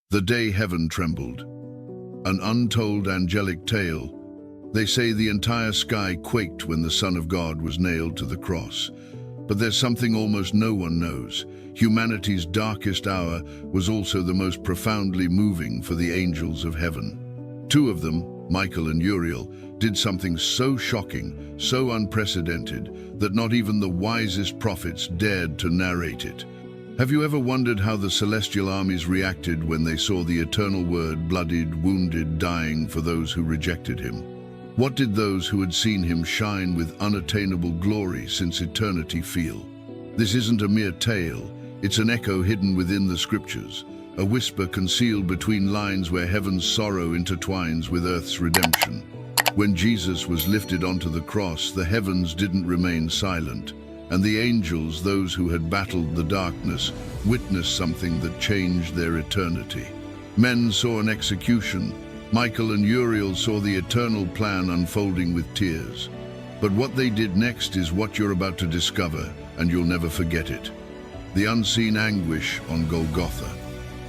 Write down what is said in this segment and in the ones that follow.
The day heaven trembled. An untold angelic tale. They say the entire sky quaked when the Son of God was nailed to the cross. But there's something almost no one knows. Humanity's darkest hour was also the most profoundly moving for the angels of heaven. Two of them, Michael and Uriel, did something so shocking, so unprecedented, that not even the wisest prophets dared to narrate it. Have you ever wondered how the celestial armies reacted when they saw the eternal Word bloodied, wounded, dying for those who rejected him? What did those who had seen him shine with unattainable glory since eternity feel? This isn't a mere tale, it's an echo hidden within the scriptures, a whisper concealed between lines where heaven's sorrow intertwines with earth's redemption. When Jesus was lifted onto the cross, the heavens didn't remain silent, and the angels, those who had battled the darkness, witnessed something that changed their eternity. Men saw an execution. Michael and Uriel saw the eternal plan unfolding with tears. But what they did next is what you're about to discover, and you'll never forget it. The unseen anguish on Golgotha.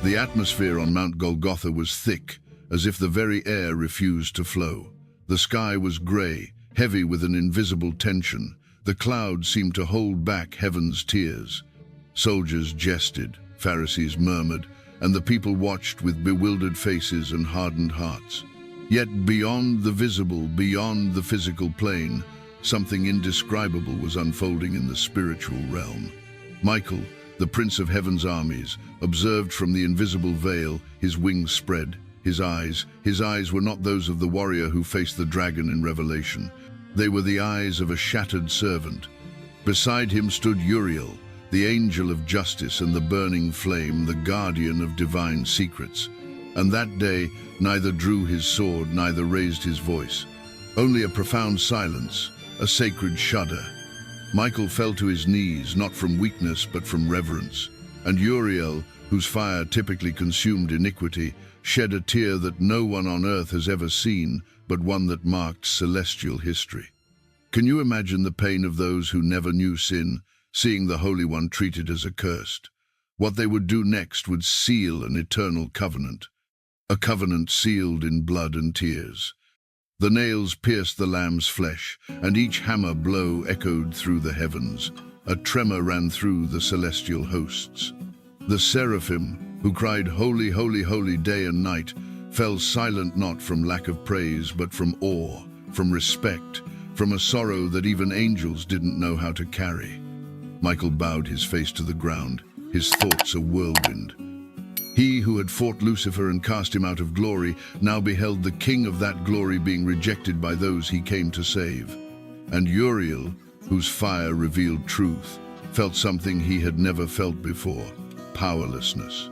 The atmosphere on Mount Golgotha was thick, as if the very air refused to flow. The sky was grey, heavy with an invisible tension. The clouds seemed to hold back heaven's tears. Soldiers jested, Pharisees murmured, and the people watched with bewildered faces and hardened hearts. Yet beyond the visible, beyond the physical plane, something indescribable was unfolding in the spiritual realm. Michael, the prince of heaven's armies, observed from the invisible veil, his wings spread, his eyes were not those of the warrior who faced the dragon in Revelation. They were the eyes of a shattered servant. Beside him stood Uriel, the angel of justice and the burning flame, the guardian of divine secrets. And that day, neither drew his sword, neither raised his voice. Only a profound silence, a sacred shudder. Michael fell to his knees, not from weakness, but from reverence. And Uriel, whose fire typically consumed iniquity, shed a tear that no one on earth has ever seen, but one that marked celestial history. Can you imagine the pain of those who never knew sin, seeing the Holy One treated as accursed? What they would do next would seal an eternal covenant, a covenant sealed in blood and tears. The nails pierced the Lamb's flesh, and each hammer blow echoed through the heavens. A tremor ran through the celestial hosts. The seraphim, who cried, "Holy, holy, holy," day and night, fell silent not from lack of praise, but from awe, from respect, from a sorrow that even angels didn't know how to carry. Michael bowed his face to the ground, his thoughts a whirlwind. He who had fought Lucifer and cast him out of glory now beheld the king of that glory being rejected by those he came to save. And Uriel, whose fire revealed truth, felt something he had never felt before: powerlessness.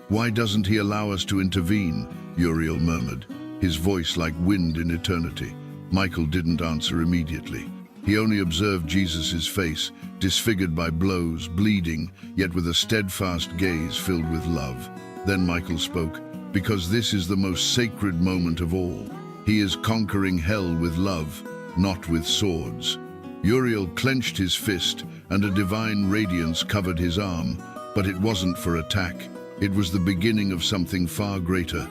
"Why doesn't he allow us to intervene?" Uriel murmured, his voice like wind in eternity. Michael didn't answer immediately. He only observed Jesus' face, disfigured by blows, bleeding, yet with a steadfast gaze filled with love. Then Michael spoke, "Because this is the most sacred moment of all. He is conquering hell with love, not with swords." Uriel clenched his fist, and a divine radiance covered his arm, but it wasn't for attack. It was the beginning of something far greater.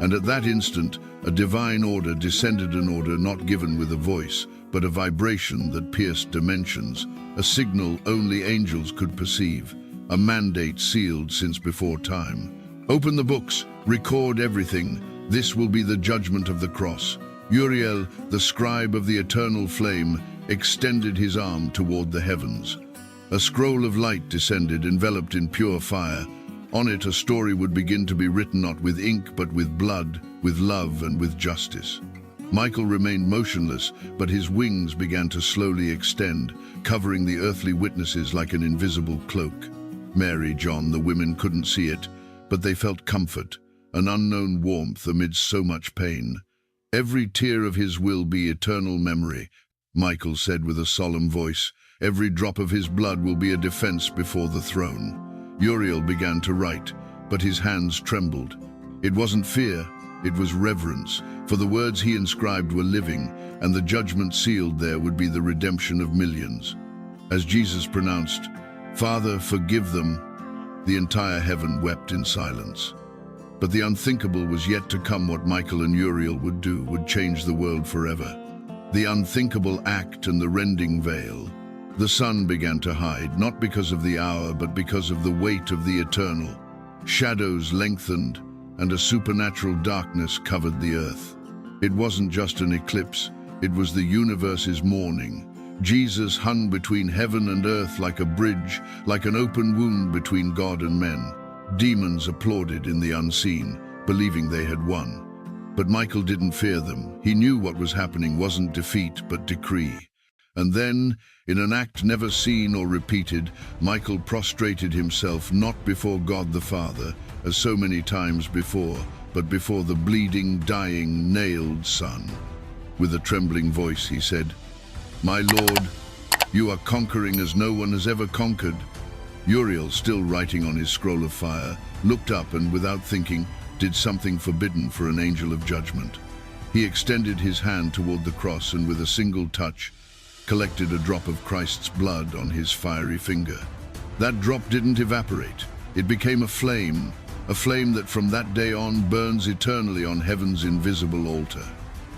And at that instant, a divine order descended, an order not given with a voice, but a vibration that pierced dimensions, a signal only angels could perceive, a mandate sealed since before time. "Open the books, record everything. This will be the judgment of the cross." Uriel, the scribe of the eternal flame, extended his arm toward the heavens. A scroll of light descended, enveloped in pure fire. On it, a story would begin to be written, not with ink, but with blood, with love, and with justice. Michael remained motionless, but his wings began to slowly extend, covering the earthly witnesses like an invisible cloak. Mary, John, the women couldn't see it, but they felt comfort, an unknown warmth amidst so much pain. "Every tear of his will be eternal memory," Michael said with a solemn voice. "Every drop of his blood will be a defense before the throne." Uriel began to write, but his hands trembled. It wasn't fear, it was reverence, for the words he inscribed were living, and the judgment sealed there would be the redemption of millions. As Jesus pronounced, "Father, forgive them," the entire heaven wept in silence. But the unthinkable was yet to come. What Michael and Uriel would do would change the world forever. The unthinkable act and the rending veil. The sun began to hide, not because of the hour, but because of the weight of the eternal. Shadows lengthened, and a supernatural darkness covered the earth. It wasn't just an eclipse, it was the universe's mourning. Jesus hung between heaven and earth like a bridge, like an open wound between God and men. Demons applauded in the unseen, believing they had won. But Michael didn't fear them. He knew what was happening wasn't defeat, but decree. And then, in an act never seen or repeated, Michael prostrated himself not before God the Father, as so many times before, but before the bleeding, dying, nailed Son. With a trembling voice he said, "My Lord, you are conquering as no one has ever conquered." Uriel, still writing on his scroll of fire, looked up and, without thinking, did something forbidden for an angel of judgment. He extended his hand toward the cross and, with a single touch, collected a drop of Christ's blood on his fiery finger. That drop didn't evaporate. It became a flame that from that day on burns eternally on heaven's invisible altar.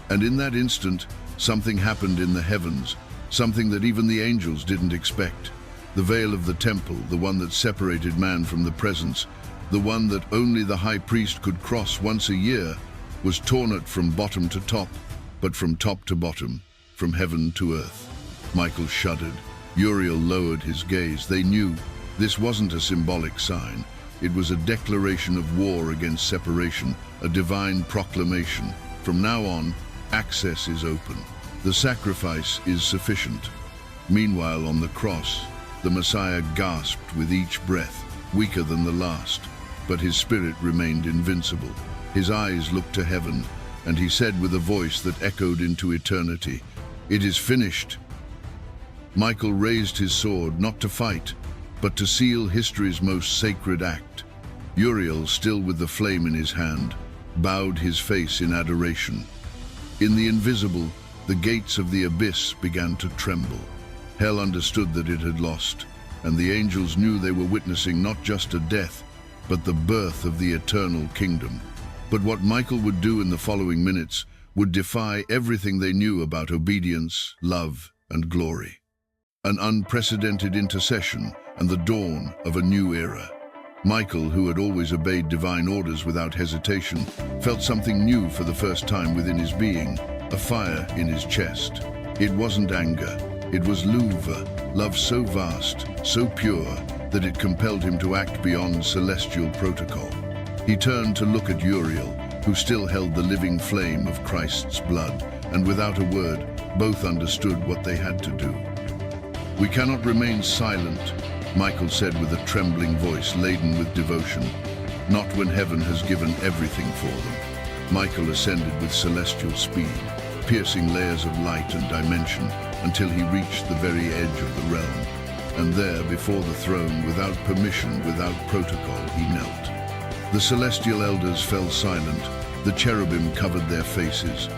And in that instant, something happened in the heavens, something that even the angels didn't expect. The veil of the temple, the one that separated man from the presence, the one that only the high priest could cross once a year, was torn out from bottom to top, but from top to bottom, from heaven to earth. Michael shuddered. Uriel lowered his gaze. They knew this wasn't a symbolic sign. It was a declaration of war against separation, a divine proclamation. From now on, access is open. The sacrifice is sufficient. Meanwhile, on the cross, the Messiah gasped with each breath, weaker than the last, but his spirit remained invincible. His eyes looked to heaven, and he said with a voice that echoed into eternity, "It is finished." Michael raised his sword, not to fight, but to seal history's most sacred act. Uriel, still with the flame in his hand, bowed his face in adoration. In the invisible, the gates of the abyss began to tremble. Hell understood that it had lost, and the angels knew they were witnessing not just a death, but the birth of the eternal kingdom. But what Michael would do in the following minutes would defy everything they knew about obedience, love, and glory. An unprecedented intercession and the dawn of a new era. Michael, who had always obeyed divine orders without hesitation, felt something new for the first time within his being, a fire in his chest. It wasn't anger, it was love so vast, so pure, that it compelled him to act beyond celestial protocol. He turned to look at Uriel, who still held the living flame of Christ's blood, and without a word, both understood what they had to do. "We cannot remain silent," Michael said with a trembling voice laden with devotion, "not when heaven has given everything for them." Michael ascended with celestial speed, piercing layers of light and dimension until he reached the very edge of the realm. And there, before the throne, without permission, without protocol, he knelt. The celestial elders fell silent, the cherubim covered their faces,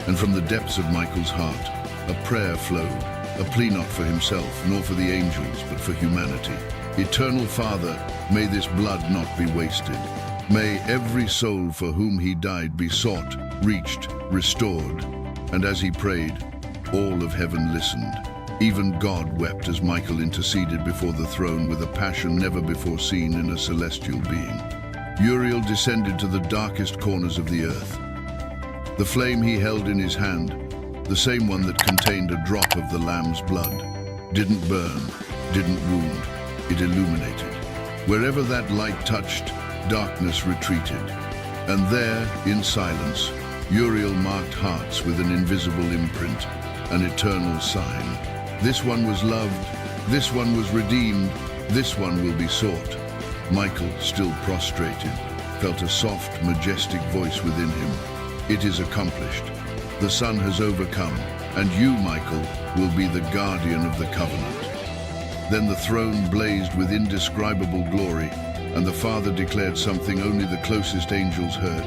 and from the depths of Michael's heart, a prayer flowed. A plea not for himself, nor for the angels, but for humanity. "Eternal Father, may this blood not be wasted. May every soul for whom he died be sought, reached, restored." And as he prayed, all of heaven listened. Even God wept as Michael interceded before the throne with a passion never before seen in a celestial being. Uriel descended to the darkest corners of the earth. The flame he held in his hand, the same one that contained a drop of the Lamb's blood, didn't burn, didn't wound, it illuminated. Wherever that light touched, darkness retreated. And there, in silence, Uriel marked hearts with an invisible imprint, an eternal sign. This one was loved, this one was redeemed, this one will be sought. Michael, still prostrated, felt a soft, majestic voice within him. "It is accomplished. The Son has overcome, and you, Michael, will be the guardian of the covenant." Then the throne blazed with indescribable glory, and the Father declared something only the closest angels heard.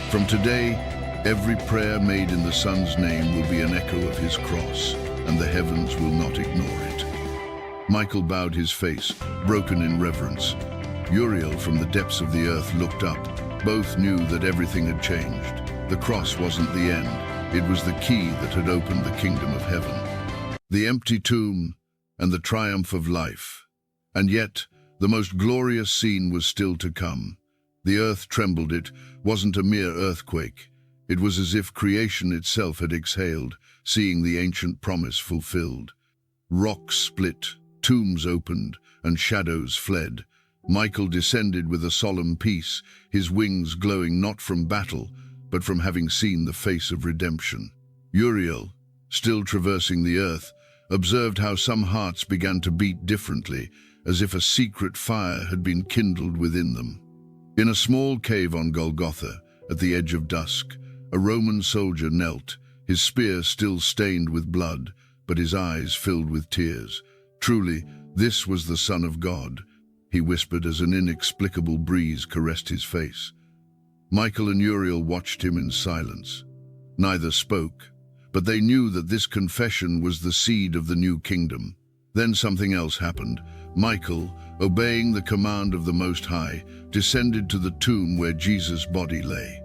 "From today, every prayer made in the Son's name will be an echo of his cross, and the heavens will not ignore it." Michael bowed his face, broken in reverence. Uriel, from the depths of the earth, looked up, Both knew that everything had changed. The cross wasn't the end. It was the key that had opened the kingdom of heaven. The empty tomb and the triumph of life. And yet, the most glorious scene was still to come. The earth trembled. It wasn't a mere earthquake. It was as if creation itself had exhaled, seeing the ancient promise fulfilled. Rocks split, tombs opened, and shadows fled. Michael descended with a solemn peace, his wings glowing not from battle, but from having seen the face of redemption. Uriel, still traversing the earth, observed how some hearts began to beat differently, as if a secret fire had been kindled within them. In a small cave on Golgotha, at the edge of dusk, a Roman soldier knelt, his spear still stained with blood, but his eyes filled with tears. Truly, this was the Son of God, he whispered as an inexplicable breeze caressed his face. Michael and Uriel watched him in silence. Neither spoke, but they knew that this confession was the seed of the new kingdom. Then something else happened. Michael, obeying the command of the Most High, descended to the tomb where Jesus' body lay.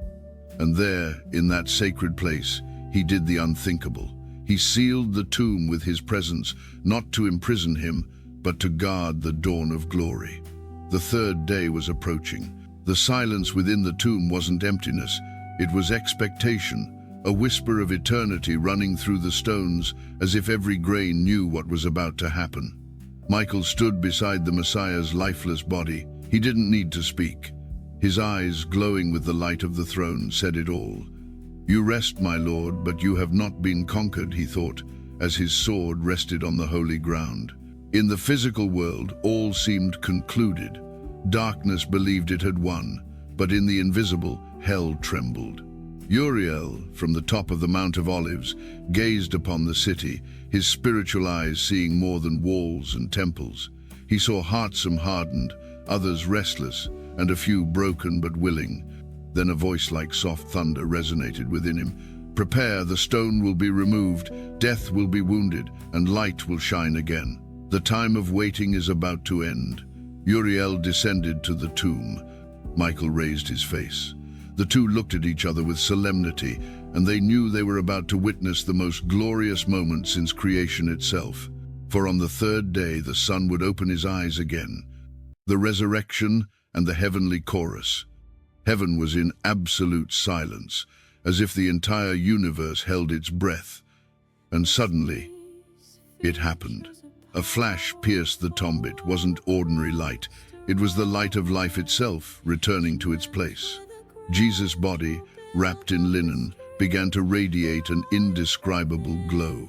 And there, in that sacred place, he did the unthinkable. He sealed the tomb with his presence, not to imprison him, but to guard the dawn of glory. The third day was approaching. The silence within the tomb wasn't emptiness, it was expectation, a whisper of eternity running through the stones, as if every grain knew what was about to happen. Michael stood beside the Messiah's lifeless body. He didn't need to speak. His eyes, glowing with the light of the throne, said it all. "You rest, my Lord, but you have not been conquered," he thought, as his sword rested on the holy ground. In the physical world, all seemed concluded. Darkness believed it had won, but in the invisible, hell trembled. Uriel, from the top of the Mount of Olives, gazed upon the city, his spiritual eyes seeing more than walls and temples. He saw hearts some hardened, others restless, and a few broken but willing. Then a voice like soft thunder resonated within him. "Prepare, the stone will be removed, death will be wounded, and light will shine again. The time of waiting is about to end." Uriel descended to the tomb. Michael raised his face. The two looked at each other with solemnity, and they knew they were about to witness the most glorious moment since creation itself. For on the third day the Son would open his eyes again. The resurrection and the heavenly chorus. Heaven was in absolute silence, as if the entire universe held its breath. And suddenly, it happened. A flash pierced the tomb. It wasn't ordinary light. It was the light of life itself, returning to its place. Jesus' body, wrapped in linen, began to radiate an indescribable glow.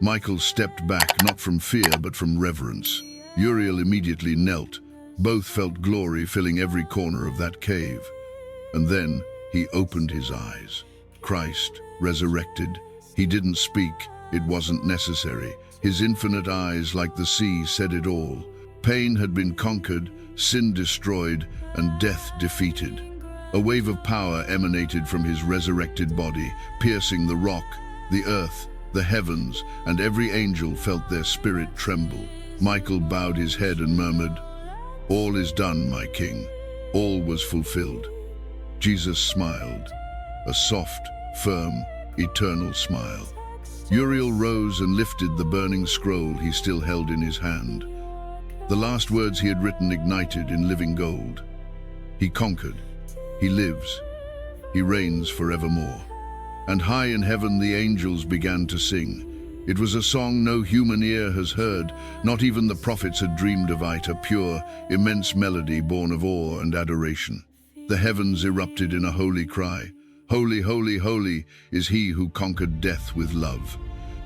Michael stepped back, not from fear, but from reverence. Uriel immediately knelt. Both felt glory filling every corner of that cave. And then he opened his eyes. Christ, resurrected. He didn't speak. It wasn't necessary. His infinite eyes, like the sea, said it all. Pain had been conquered, sin destroyed, and death defeated. A wave of power emanated from his resurrected body, piercing the rock, the earth, the heavens, and every angel felt their spirit tremble. Michael bowed his head and murmured, "All is done, my king." All was fulfilled. Jesus smiled, a soft, firm, eternal smile. Uriel rose and lifted the burning scroll he still held in his hand. The last words he had written ignited in living gold. He conquered. He lives. He reigns forevermore. And high in heaven the angels began to sing. It was a song no human ear has heard, not even the prophets had dreamed of it, a pure, immense melody born of awe and adoration. The heavens erupted in a holy cry. "Holy, holy, holy is he who conquered death with love."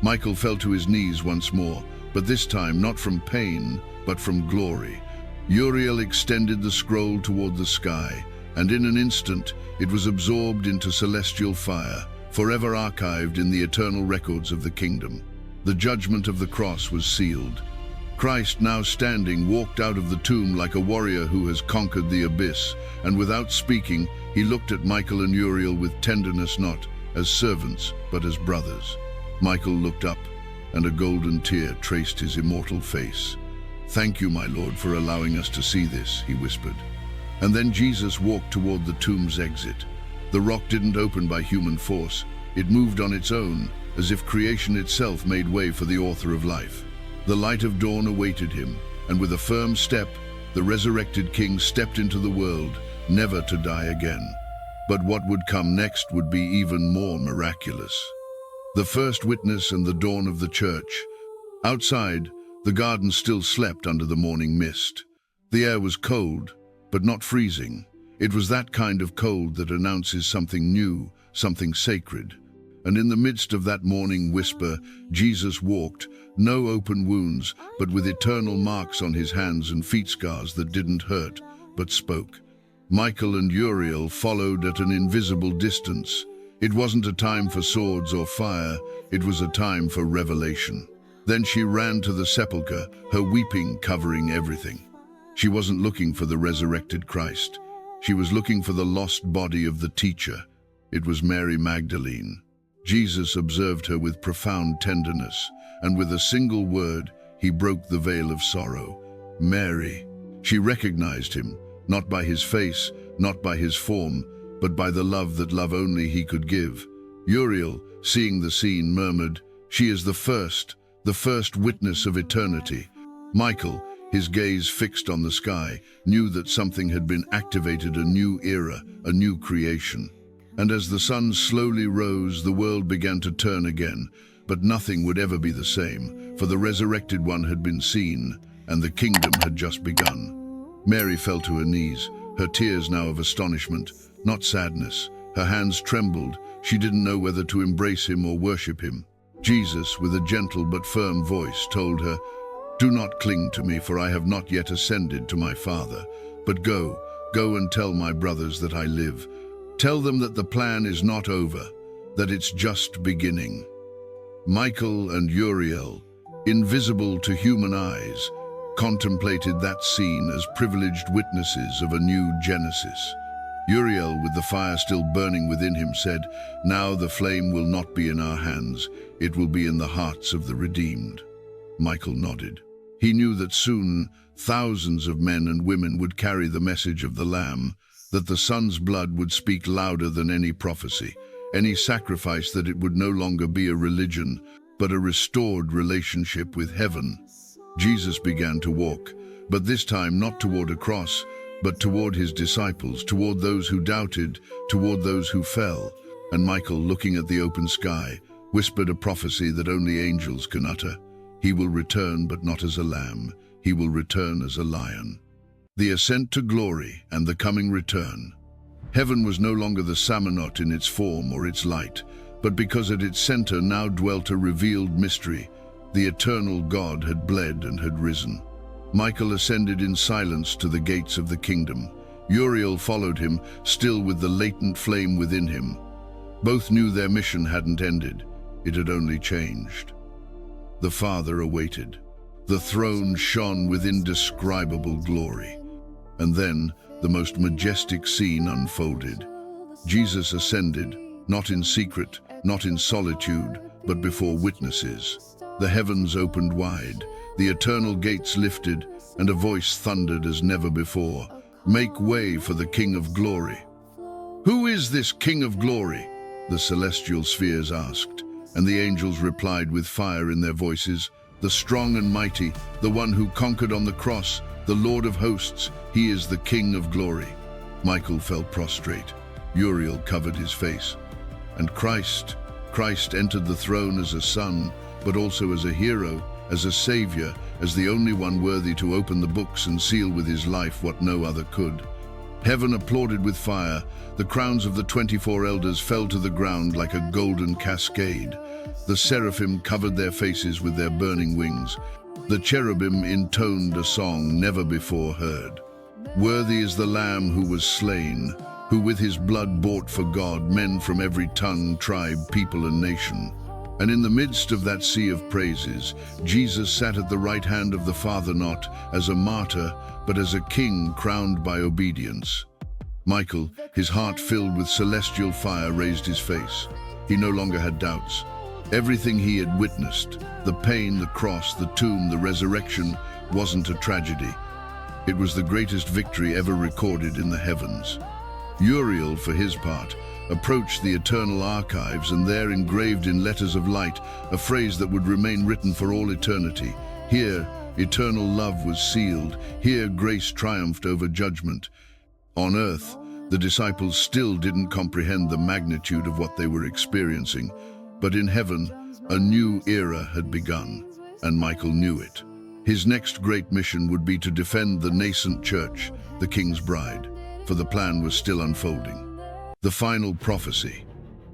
Michael fell to his knees once more, but this time not from pain, but from glory. Uriel extended the scroll toward the sky, and in an instant it was absorbed into celestial fire, forever archived in the eternal records of the kingdom. The judgment of the cross was sealed. Christ, now standing, walked out of the tomb like a warrior who has conquered the abyss, and without speaking, he looked at Michael and Uriel with tenderness, not as servants, but as brothers. Michael looked up, and a golden tear traced his immortal face. "Thank you, my Lord, for allowing us to see this," he whispered. And then Jesus walked toward the tomb's exit. The rock didn't open by human force. It moved on its own, as if creation itself made way for the author of life. The light of dawn awaited him, and with a firm step, the resurrected king stepped into the world, never to die again. But what would come next would be even more miraculous. The first witness and the dawn of the church. Outside, the garden still slept under the morning mist. The air was cold, but not freezing. It was that kind of cold that announces something new, something sacred. And in the midst of that morning whisper, Jesus walked, no open wounds, but with eternal marks on his hands and feet, scars that didn't hurt, but spoke. Michael and Uriel followed at an invisible distance. It wasn't a time for swords or fire, it was a time for revelation. Then she ran to the sepulchre, her weeping covering everything. She wasn't looking for the resurrected Christ. She was looking for the lost body of the teacher. It was Mary Magdalene. Jesus observed her with profound tenderness, and with a single word, he broke the veil of sorrow. Mary. She recognized him, not by his face, not by his form, but by the love that love only he could give. Uriel, seeing the scene, murmured, "She is the first witness of eternity." Michael, his gaze fixed on the sky, knew that something had been activated, a new era, a new creation. And as the sun slowly rose, the world began to turn again, but nothing would ever be the same, for the resurrected one had been seen, and the kingdom had just begun. Mary fell to her knees, her tears now of astonishment, not sadness. Her hands trembled. She didn't know whether to embrace him or worship him. Jesus, with a gentle but firm voice, told her, "Do not cling to me, for I have not yet ascended to my Father. But go and tell my brothers that I live. Tell them that the plan is not over, that it's just beginning." Michael and Uriel, invisible to human eyes, contemplated that scene as privileged witnesses of a new Genesis. Uriel, with the fire still burning within him, said, "Now the flame will not be in our hands, it will be in the hearts of the redeemed." Michael nodded. He knew that soon thousands of men and women would carry the message of the Lamb, that the Son's blood would speak louder than any prophecy, any sacrifice, that it would no longer be a religion, but a restored relationship with heaven. Jesus began to walk, but this time not toward a cross, but toward his disciples, toward those who doubted, toward those who fell. And Michael, looking at the open sky, whispered a prophecy that only angels can utter. He will return, but not as a lamb. He will return as a lion. The ascent to glory and the coming return. Heaven was no longer the Samanot in its form or its light, but because at its center now dwelt a revealed mystery. The eternal God had bled and had risen. Michael ascended in silence to the gates of the kingdom. Uriel followed him, still with the latent flame within him. Both knew their mission hadn't ended. It had only changed. The Father awaited. The throne shone with indescribable glory. And then the most majestic scene unfolded. Jesus ascended, not in secret, not in solitude, but before witnesses. The heavens opened wide, the eternal gates lifted, and a voice thundered as never before, "Make way for the King of Glory." "Who is this King of Glory?" the celestial spheres asked, and the angels replied with fire in their voices, "The strong and mighty, the one who conquered on the cross, the Lord of hosts, he is the King of Glory." Michael fell prostrate. Uriel covered his face. And Christ entered the throne as a son, but also as a hero, as a savior, as the only one worthy to open the books and seal with his life what no other could. Heaven applauded with fire. The crowns of the 24 elders fell to the ground like a golden cascade. The seraphim covered their faces with their burning wings. The cherubim intoned a song never before heard. "Worthy is the Lamb who was slain, who with his blood bought for God men from every tongue, tribe, people, and nation." And in the midst of that sea of praises, Jesus sat at the right hand of the Father, not as a martyr, but as a king crowned by obedience. Michael, his heart filled with celestial fire, raised his face. He no longer had doubts. Everything he had witnessed, the pain, the cross, the tomb, the resurrection, wasn't a tragedy. It was the greatest victory ever recorded in the heavens. Uriel, for his part, approached the eternal archives, and there engraved in letters of light a phrase that would remain written for all eternity. Here, eternal love was sealed. Here, grace triumphed over judgment. On earth, the disciples still didn't comprehend the magnitude of what they were experiencing, but in heaven, a new era had begun, and Michael knew it. His next great mission would be to defend the nascent church, the King's bride, for the plan was still unfolding. The final prophecy.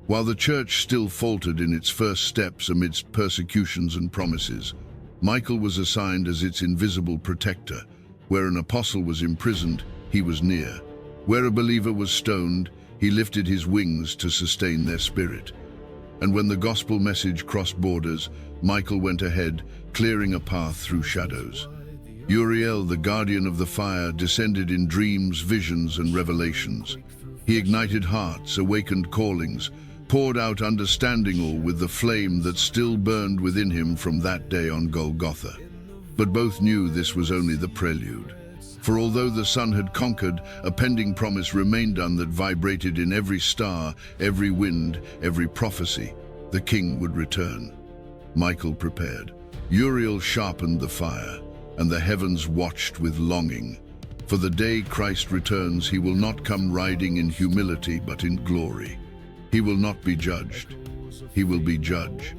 While the church still faltered in its first steps amidst persecutions and promises, Michael was assigned as its invisible protector. Where an apostle was imprisoned, he was near. Where a believer was stoned, he lifted his wings to sustain their spirit. And when the gospel message crossed borders, Michael went ahead, clearing a path through shadows. Uriel, the guardian of the fire, descended in dreams, visions, and revelations. He ignited hearts, awakened callings, poured out understanding, all with the flame that still burned within him from that day on Golgotha. But both knew this was only the prelude. For although the sun had conquered, a pending promise remained on that vibrated in every star, every wind, every prophecy. The king would return. Michael prepared. Uriel sharpened the fire, and the heavens watched with longing. For the day Christ returns, he will not come riding in humility, but in glory. He will not be judged. He will be judge.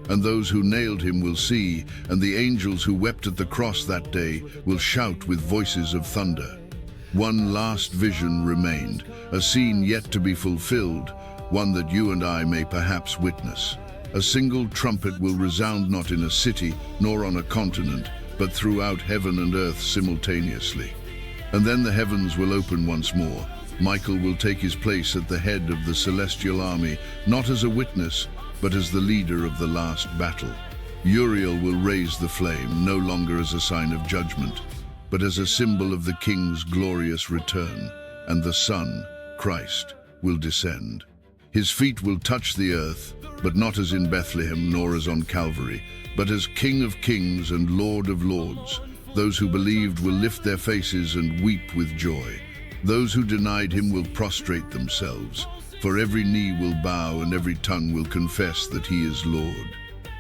And those who nailed him will see, and the angels who wept at the cross that day will shout with voices of thunder. One last vision remained, a scene yet to be fulfilled, one that you and I may perhaps witness. A single trumpet will resound not in a city, nor on a continent, but throughout heaven and earth simultaneously. And then the heavens will open once more. Michael will take his place at the head of the celestial army, not as a witness, but as the leader of the last battle. Uriel will raise the flame, no longer as a sign of judgment, but as a symbol of the King's glorious return, and the Son, Christ, will descend. His feet will touch the earth, but not as in Bethlehem nor as on Calvary, but as King of Kings and Lord of Lords. Those who believed will lift their faces and weep with joy. Those who denied him will prostrate themselves, for every knee will bow and every tongue will confess that he is Lord.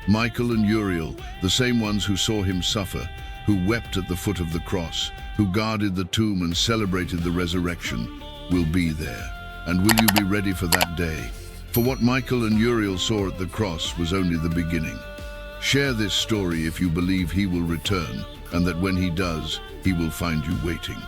Michael and Uriel, the same ones who saw him suffer, who wept at the foot of the cross, who guarded the tomb and celebrated the resurrection, will be there. And will you be ready for that day? For what Michael and Uriel saw at the cross was only the beginning. Share this story if you believe he will return, and that when he does, he will find you waiting.